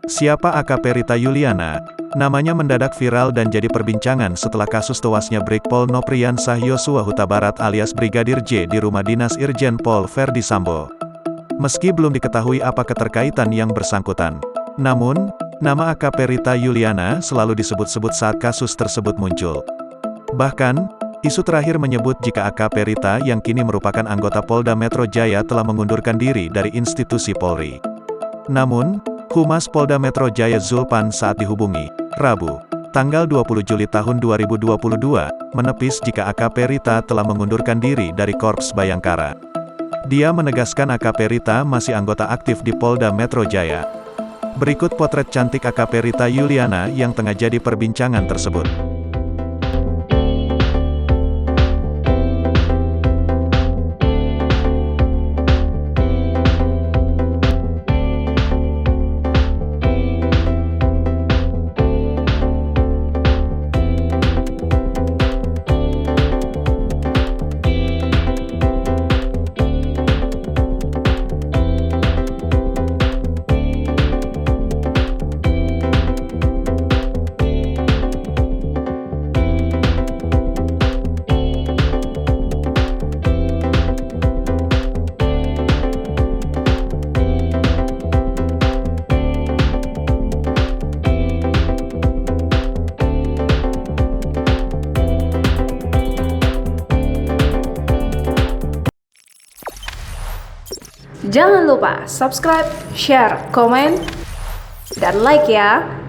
Siapa AKP Rita Yuliana? Namanya mendadak viral dan jadi perbincangan setelah kasus tewasnya Brigpol Nopriansah Yosua Huta Barat alias Brigadir J di rumah dinas Irjen Pol Verdi Sambo. Meski belum diketahui apa keterkaitan yang bersangkutan, namun, nama AKP Rita Yuliana selalu disebut-sebut saat kasus tersebut muncul. Bahkan, isu terakhir menyebut jika AKP Rita yang kini merupakan anggota Polda Metro Jaya telah mengundurkan diri dari institusi Polri. Namun, Humas Polda Metro Jaya Zulpan saat dihubungi, Rabu, tanggal 20 Juli tahun 2022, menepis jika AKP Rita telah mengundurkan diri dari Korps Bayangkara. Dia menegaskan AKP Rita masih anggota aktif di Polda Metro Jaya. Berikut potret cantik AKP Rita Yuliana yang tengah jadi perbincangan tersebut. Jangan lupa subscribe, share, komen, dan like ya!